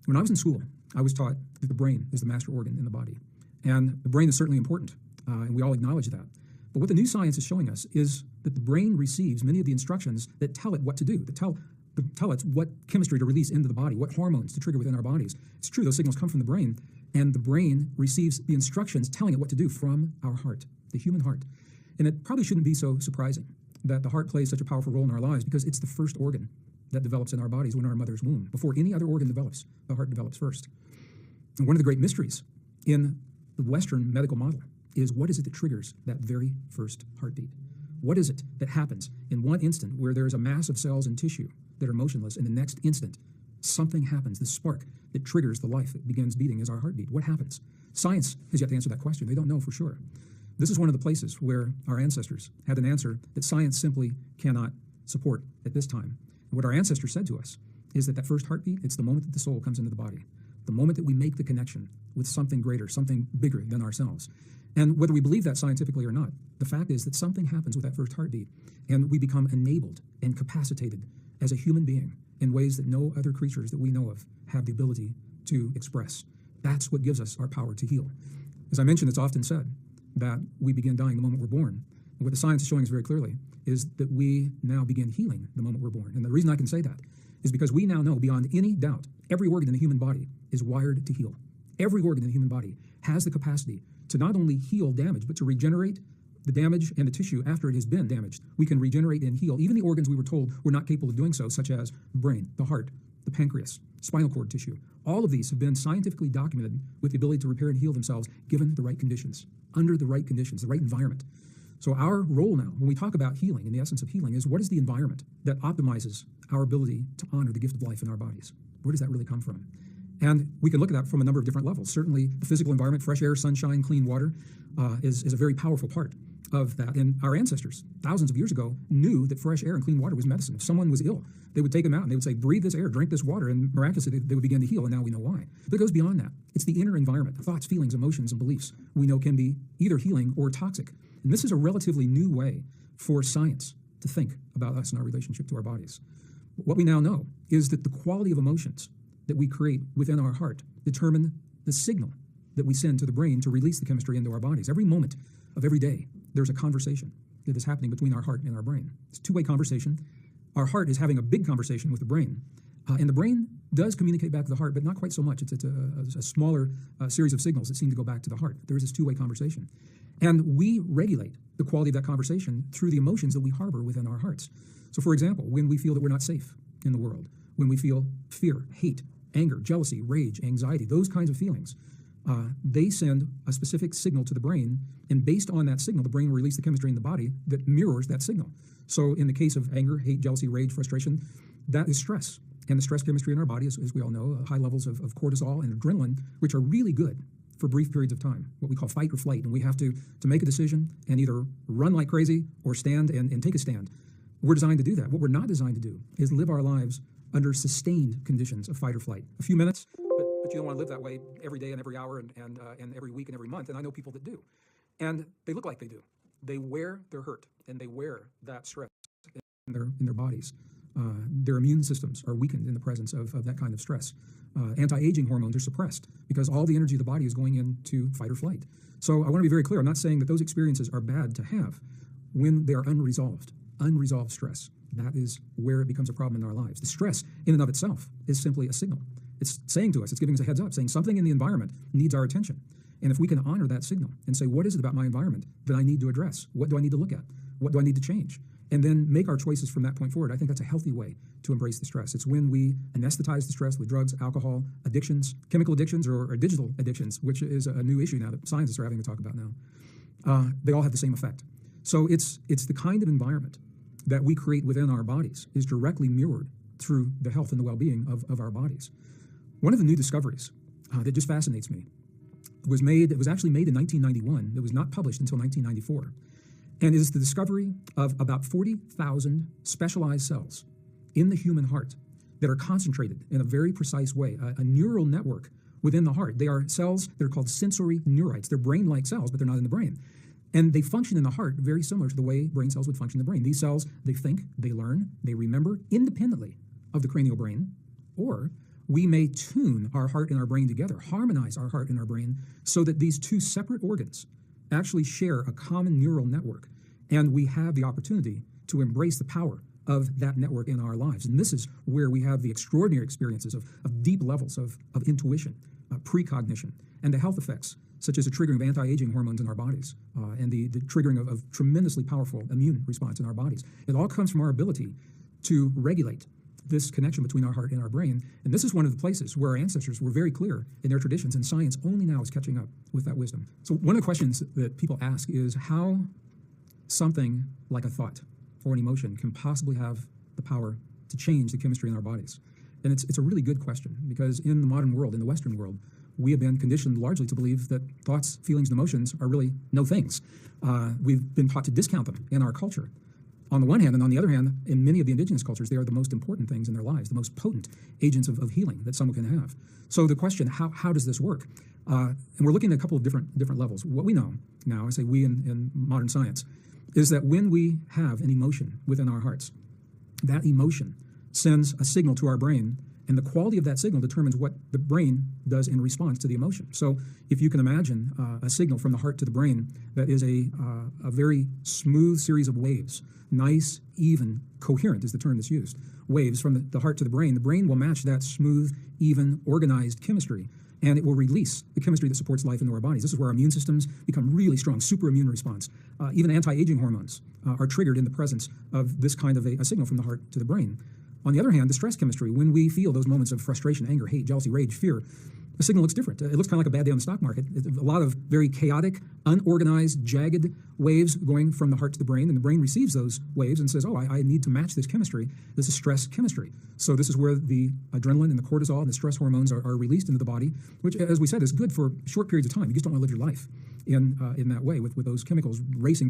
When I was in school, I was taught that the brain is the master organ in the body. And the brain is certainly important, and we all acknowledge that. But what the new science is showing us is that the brain receives many of the instructions that tell it what to do, that tell it what chemistry to release into the body, what hormones to trigger within our bodies. It's true, those signals come from the brain, and the brain receives the instructions telling it what to do from our heart, the human heart. And it probably shouldn't be so surprising that the heart plays such a powerful role in our lives, because it's the first organ that develops in our bodies when our mother's womb. Before any other organ develops, the heart develops first. And one of the great mysteries in the Western medical model is, what is it that triggers that very first heartbeat? What is it that happens in one instant where there is a mass of cells and tissue that are motionless, and the next instant something happens, this spark that triggers the life that begins beating is our heartbeat? What happens? Science has yet to answer that question. They don't know for sure. This is one of the places where our ancestors had an answer that science simply cannot support at this time. And what our ancestors said to us is that first heartbeat, it's the moment that the soul comes into the body, the moment that we make the connection with something greater, something bigger than ourselves. And whether we believe that scientifically or not, the fact is that something happens with that first heartbeat, and we become enabled and capacitated as a human being in ways that no other creatures that we know of have the ability to express. That's what gives us our power to heal. As I mentioned, it's often said that we begin dying the moment we're born. And what the science is showing us very clearly is that we now begin healing the moment we're born. And the reason I can say that is because we now know beyond any doubt every organ in the human body is wired to heal. Every organ in the human body has the capacity to not only heal damage, but to regenerate the damage and the tissue after it has been damaged. We can regenerate and heal even the organs we were told were not capable of doing so, such as the brain, the heart, the pancreas, spinal cord tissue. All of these have been scientifically documented with the ability to repair and heal themselves given the right conditions, under the right conditions, the right environment. So our role now, when we talk about healing, and the essence of healing, is what is the environment that optimizes our ability to honor the gift of life in our bodies? Where does that really come from? And we can look at that from a number of different levels. Certainly the physical environment, fresh air, sunshine, clean water, is a very powerful part of that. And our ancestors, thousands of years ago, knew that fresh air and clean water was medicine. If someone was ill, they would take them out and they would say, breathe this air, drink this water, and miraculously they would begin to heal, and now we know why. But it goes beyond that. It's the inner environment, the thoughts, feelings, emotions, and beliefs we know can be either healing or toxic. And this is a relatively new way for science to think about us and our relationship to our bodies. What we now know is that the quality of emotions that we create within our heart determine the signal that we send to the brain to release the chemistry into our bodies. Every moment of every day, there's a conversation that is happening between our heart and our brain. It's a two-way conversation. Our heart is having a big conversation with the brain, and the brain does communicate back to the heart, but not quite so much. It's a smaller series of signals that seem to go back to the heart. There is this two-way conversation. And we regulate the quality of that conversation through the emotions that we harbor within our hearts. So, for example, when we feel that we're not safe in the world, when we feel fear, hate, anger, jealousy, rage, anxiety, those kinds of feelings, they send a specific signal to the brain, and based on that signal, the brain will release the chemistry in the body that mirrors that signal. So in the case of anger, hate, jealousy, rage, frustration, that is stress. And the stress chemistry in our body, as we all know, high levels of cortisol and adrenaline, which are really good for brief periods of time, what we call fight or flight. And we have to make a decision and either run like crazy or stand and take a stand. We're designed to do that. What we're not designed to do is live our lives under sustained conditions of fight or flight. A few minutes, but you don't want to live that way every day and every hour and every week and every month. And I know people that do. And they look like they do. They wear their hurt and they wear that stress in their bodies. Their immune systems are weakened in the presence of that kind of stress. Anti-aging hormones are suppressed because all the energy of the body is going into fight or flight. So I want to be very clear. I'm not saying that those experiences are bad to have when they are unresolved stress. That is where it becomes a problem in our lives. The stress in and of itself is simply a signal. It's saying to us, it's giving us a heads up, saying something in the environment needs our attention. And if we can honor that signal and say, what is it about my environment that I need to address? What do I need to look at? What do I need to change? And then make our choices from that point forward. I think that's a healthy way to embrace the stress. It's when we anesthetize the stress with drugs, alcohol, addictions, chemical addictions, or digital addictions, which is a new issue now that scientists are having to talk about now. They all have the same effect. So it's the kind of environment that we create within our bodies is directly mirrored through the health and the well-being of our bodies. One of the new discoveries that just fascinates me was actually made in 1991. It was not published until 1994. And it is the discovery of about 40,000 specialized cells in the human heart that are concentrated in a very precise way, a neural network within the heart. They are cells that are called sensory neurites. They're brain-like cells, but they're not in the brain. And they function in the heart very similar to the way brain cells would function in the brain. These cells, they think, they learn, they remember independently of the cranial brain, or we may tune our heart and our brain together, harmonize our heart and our brain, so that these two separate organs actually share a common neural network, and we have the opportunity to embrace the power of that network in our lives. And this is where we have the extraordinary experiences of deep levels of intuition, precognition, and the health effects, such as the triggering of anti-aging hormones in our bodies, and the triggering of tremendously powerful immune response in our bodies. It all comes from our ability to regulate this connection between our heart and our brain. And this is one of the places where our ancestors were very clear in their traditions, and science only now is catching up with that wisdom. So one of the questions that people ask is how something like a thought or an emotion can possibly have the power to change the chemistry in our bodies. And it's a really good question, because in the modern world, in the Western world, we have been conditioned largely to believe that thoughts, feelings, and emotions are really no things. We've been taught to discount them in our culture, on the one hand, and on the other hand, in many of the indigenous cultures, they are the most important things in their lives, the most potent agents of healing that someone can have. So the question, how does this work? And we're looking at a couple of different levels. What we know now, I say we in modern science, is that when we have an emotion within our hearts, that emotion sends a signal to our brain, and the quality of that signal determines what the brain does in response to the emotion. So if you can imagine a signal from the heart to the brain that is a very smooth series of waves, nice, even, coherent is the term that's used, waves from the heart to the brain will match that smooth, even, organized chemistry, and it will release the chemistry that supports life into our bodies. This is where our immune systems become really strong, super immune response. Even anti-aging hormones are triggered in the presence of this kind of a signal from the heart to the brain. On the other hand, the stress chemistry, when we feel those moments of frustration, anger, hate, jealousy, rage, fear, the signal looks different. It looks kind of like a bad day on the stock market. A lot of very chaotic, unorganized, jagged waves going from the heart to the brain, and the brain receives those waves and says, oh, I need to match this chemistry. This is stress chemistry. So this is where the adrenaline and the cortisol and the stress hormones are released into the body, which, as we said, is good for short periods of time. You just don't want to live your life in that way with those chemicals racing